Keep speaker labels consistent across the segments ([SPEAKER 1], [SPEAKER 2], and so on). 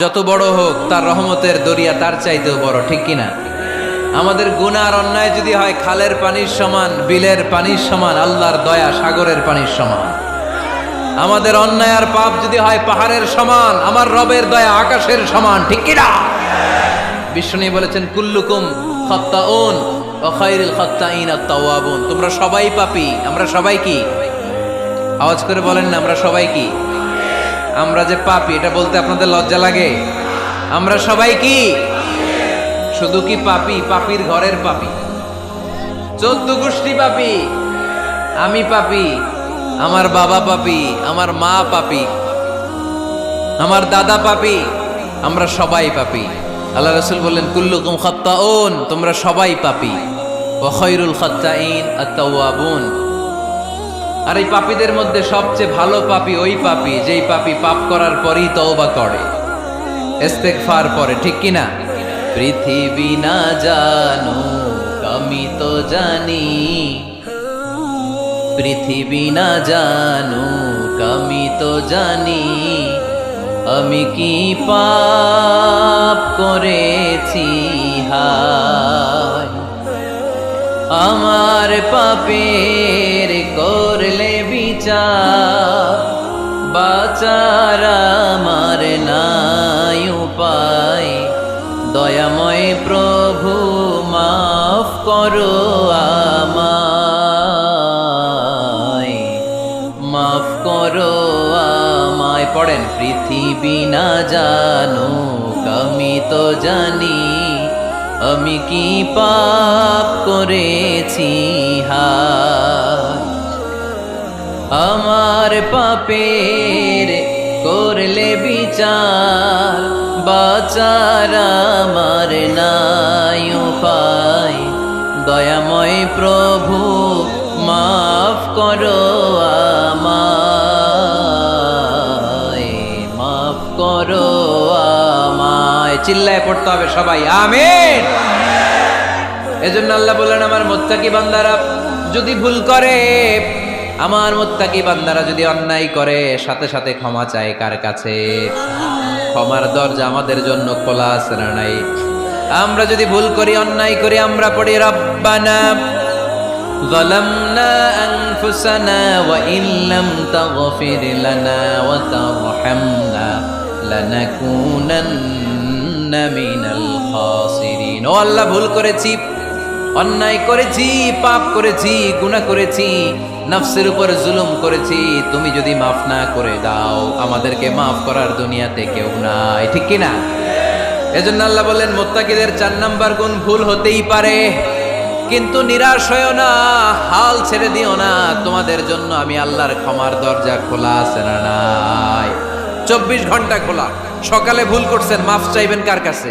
[SPEAKER 1] যত বড় হোক তার রহমতের দরিয়া তার চাইতেও বড়, ঠিক কিনা? আমাদের গুনাহ আর অন্যায় যদি হয় খালের পানির সমান, বিলের পানির সমান, আল্লাহর দয়া সাগরের পানির সমান। আমাদের অন্যায় আর পাপ যদি হয় পাহাড়ের সমান, আমার রবের দয়া আকাশের সমান, ঠিক কিনা? বিষ্ণু বলেছেন কুল্লুকুম খাত্তাউন ওয়া খায়রুল খাত্তাইন আত-তাওয়াবুন। তোমরা সবাই পাপী, আমরা সবাই কি? আওয়াজ করে বলেন না, আমরা সবাই কি? আমরা যে পাপী এটা বলতে আপনাদের লজ্জা লাগে? আমরা সবাই কি? শুধু কি পাপী? পাপীর ঘরের পাপী, 14 গোষ্ঠী পাপী। আমি পাপী, আমার বাবা পাপী, আমার মা পাপী, আমার দাদা পাপী, আমরা সবাই পাপী। আল্লাহ রাসূল বললেন কুল্লুকুম খাত্তাউন, তোমরা সবাই পাপী, ওয়া খায়রুল খাত্তাইন আত-তাওয়াবুন। আর এই পাপীদের মধ্যে সবচেয়ে ভালো পাপী ওই পাপী যেই পাপী পাপ করার পরই তওবা করে, ইস্তেগফার করে, ঠিক কিনা? পৃথিবী না জানুক আমি তো জানি, পৃথিবী না জানুক আমি তো জানি, আমি কি পাপ করেছি হায়, আমার পাপের করলে বিচার, বাঁচার আমার নাই উপায়, দয়াময় প্রভু মাফ করো আমায়, মাফ করো আমায়। পড়েন পৃথিবী না জানুক আমি তো জানি, আমি কি পাপ করেছি হায়, আমার পাপের করলে বিচার, বাঁচার আমার নাই উপায়, দয়াময় প্রভু মাফ করো আমায়, মাফ করো আমায়। চিল্লায় পড়তে হবে সবাই, আমিন। এজন্য আল্লাহ বললেন আমার মুত্তাকি বান্দারা যদি ভুল করে, আমার মুত্তাকি বান্দারা যদি অন্যায় করে, সাথে সাথে ক্ষমা চায় কার কাছে? ক্ষমার দরজা আমাদের জন্য খোলা আছে না নাই? আমরা যদি ভুল করি, অন্যায় করি, আমরা পড়ি রব্বানা যালামনা আনফুসানা ওয়া ইল্লাম তাগফির লানা ওয়া তারহামনা লানাকুনান্না মিনাল খাসিরিন। ও আল্লাহ, ভুল করেছি, অন্যায় করেছি, পাপ করেছি, গুনাহ করেছি, নফসের উপর জুলুম করেছি, তুমি যদি মাফ না করে দাও, আমাদেরকে মাফ করার দুনিয়াতে কেউ নাই, ঠিক কিনা? এজন্য আল্লাহ বললেন মুত্তাকিদের 4 নাম্বার গুণ, ভুল হতেই পারে কিন্তু নিরাশ হয়ো না, হাল ছেড়ে দিও না, তোমাদের জন্য আমি আল্লাহর ক্ষমার দরজা খোলা আছে না নাই? 24 ঘন্টা খোলা। সকালে ভুল করছেন, মাফ চাইবেন কার কাছে?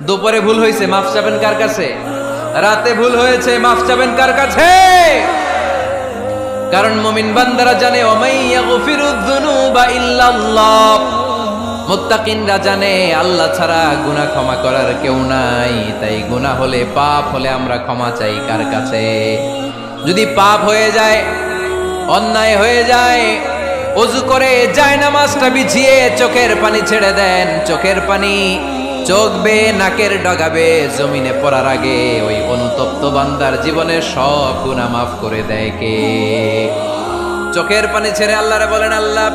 [SPEAKER 1] দুপুরে ভুল হয়েছে, মাফ চাইবেন কার কাছে? রাতে ভুল হয়েছে, মাফ চাইবেন কার কাছে? কারণ মুমিন বান্দারা জানে ওমাইয়াগফিরুয যুনুবা ইল্লাল্লাহ, মুত্তাকিনরা জানে আল্লাহ ছাড়া গুনাহ ক্ষমা করার কেউ নাই। তাই গুনাহ হলে, পাপ হলে আমরা ক্ষমা চাই কার কাছে? যদি পাপ হয়ে যায়, অন্যায় হয়ে যায়, ওযু করে জায়নামাজটা বিছিয়ে চোখের পানি ছেড়ে দেন, চোখের পানি চোখ বেয়ে নাকের ডগাবে জমিনে পড়ার আগে ওই অনুতপ্ত বান্দার জীবনের সব গুনাহ মাফ করে দেয় কে? চোখের পানি ছেড়ে আল্লাহরে বলেন আল্লাহ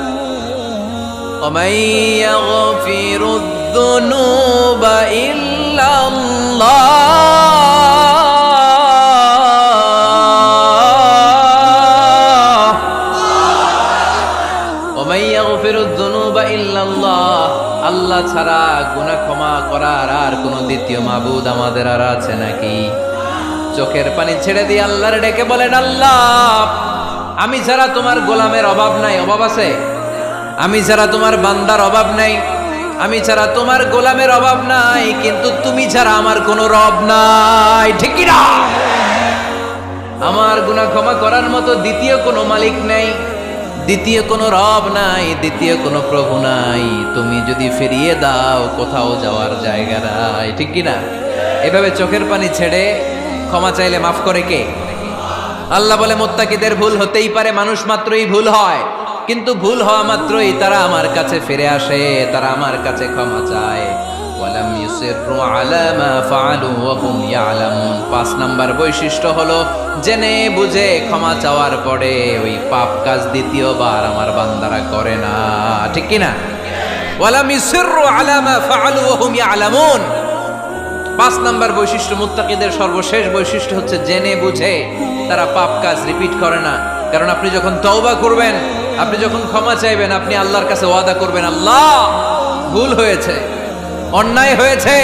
[SPEAKER 1] ওমাইয়াগফিরুয যুনুবা ইল্লাল্লাহ, ওমাইয়াগফিরুয যুনুবা ইল্লাল্লাহ। আল্লাহ ছাড়া গুনাহ ক্ষমা করার আর কোনো দ্বিতীয় মাবুদ আমাদের আর আছে নাকি? চোখের পানি ছেড়ে দিয়ে আল্লাহরে ডেকে বলেন আল্লাহ, আমি ছাড়া তোমার গোলামের অভাব নাই, অভাব আছে? আমি ছাড়া তোমার বান্দার অভাব নাই, আমি ছাড়া তোমার গোলামের অভাব নাই, কিন্তু তুমি ছাড়া আমার কোনো রব নাই, ঠিক কি না? আমার গুনাহ ক্ষমা করার মতো দ্বিতীয় কোনো মালিক নাই, দ্বিতীয় কোনো রব নাই, দ্বিতীয় কোনো প্রভু নাই। তুমি যদি ফিরিয়ে দাও, কোথাও যাওয়ার জায়গা নাই, ঠিক কি না? এভাবে চোখের পানি ছেড়ে ক্ষমা চাইলে মাফ করে কে? আল্লাহ বলে মুত্তাকিদের ভুল হতেই পারে, মানুষ মাত্রই ভুল হয়, কিন্তু ভুল হওয়া মাত্রই তারা আমার কাছে ফিরে আসে, তারা আমার কাছে ক্ষমা চায়। ওয়ালাম ইউসিররু আলা মা ফাআলু ওয়া হুম ইয়ালামুন। ৫ নাম্বার বৈশিষ্ট্য হলো জেনে বুঝে ক্ষমা চাওয়ার পরে ওই পাপ কাজ দ্বিতীয়বার আমার বান্দারা করে না, ঠিক কি না? ওয়ালাম ইউসিররু আলা মা ফাআলু ওয়া হুম ইয়ালামুন। ৫ নাম্বার বৈশিষ্ট্য, মুত্তাকিদের সর্বশেষ বৈশিষ্ট্য হচ্ছে জেনে বুঝে তারা পাপ কাজ রিপিট করে না। কারণ আপনি যখন তওবা করবেন, আপনি যখন ক্ষমা চাইবেন, আপনি আল্লাহর কাছে ওয়াদা করবেন, আল্লাহ ভুল হয়েছে, অন্যায় হয়েছে,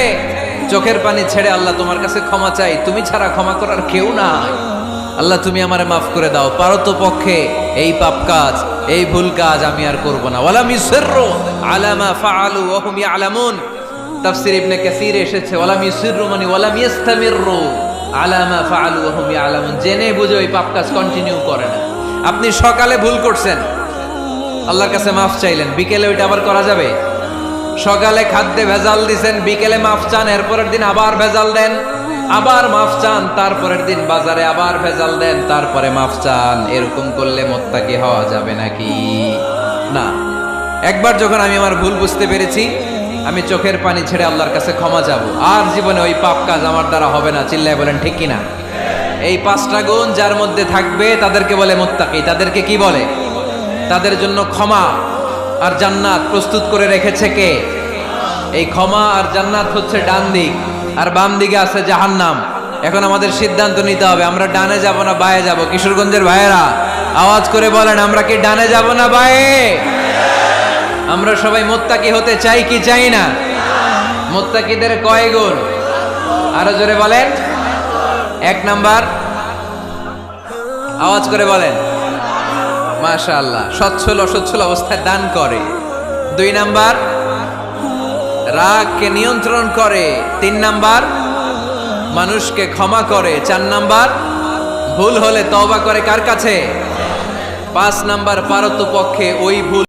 [SPEAKER 1] চোখের পানি ছেড়ে আল্লাহ তোমার কাছে ক্ষমা চাই, তুমি ছাড়া ক্ষমা করার কেউ নাই, আল্লাহ তুমি আমারে মাফ করে দাও, পারতপক্ষে এই পাপ কাজ, এই ভুল কাজ আমি আর করব না। ওয়ালাম ইউসিররু আলা মা ফাআলু ওয়া হুম ইয়ালামুন। তাফসীর ইবনে কাসীর এসেছে ওয়ালাম ইউসিররু মানে ওয়ালাম ইস্তামিররু আলা মা ফাআলু ওয়া হুম ইয়ালামুন, জেনে বুঝে ওই পাপ কাজ কন্টিনিউ করে না। আপনি সকালে ভুল করছেন, আল্লাহর কাছে মাফ চাইলেন, বিকেলে ওইটা আবার করা যাবে? সকালে খাদ্যে ভেজাল দিছেন, বিকেলে মাফ চান, এরপরের দিন আবার ভেজাল দেন, আবার মাফ চান, তারপরের দিন বাজারে আবার ভেজাল দেন, তারপরে মাফ চান। এরকম করলে মুত্তাকি হওয়া যাবে নাকি? না। একবার যখন আমি আমার ভুল বুঝতে পেরেছি, আমি চোখের পানি ছেড়ে আল্লাহর কাছে ক্ষমা চাবো, আর জীবনে ওই পাপ কাজ আমার দ্বারা হবে না। চিল্লায় বলেন ঠিক কিনা? এই ৫টা গুণ যার মধ্যে থাকবে তাদেরকে বলে মুত্তাকি। তাদেরকে কি বলে? তাদের জন্য ক্ষমা আর জান্নাত প্রস্তুত করে রেখেছে কে? এই ক্ষমা আর জান্নাত হচ্ছে ডান দিক, আর বাম দিকে আছে জাহান্নাম। এখন আমাদের সিদ্ধান্ত নিতে হবে, আমরা ডানে যাব না বায়ে যাব। কিশোরগঞ্জের ভাইয়েরা আওয়াজ করে বলেন, আমরা কি ডানে যাব না বায়ে? আমরা সবাই মুত্তাকি হতে চাই কি চাই না? মুত্তাকিদের কয় গুণ? আরো জোরে বলেন। ১ নাম্বার, আওয়াজ করে বলেন মাশাআল্লাহ, সচ্ছল অসচ্ছল অবস্থায় দান করে। ২ নাম্বার, রাগকে নিয়ন্ত্রণ করে। ৩ নাম্বার, মানুষকে ক্ষমা করে। ৪ নাম্বার, ভুল হলে তওবা করে কার কাছে? ৫ নাম্বার, পারতপক্ষে ওই ভুল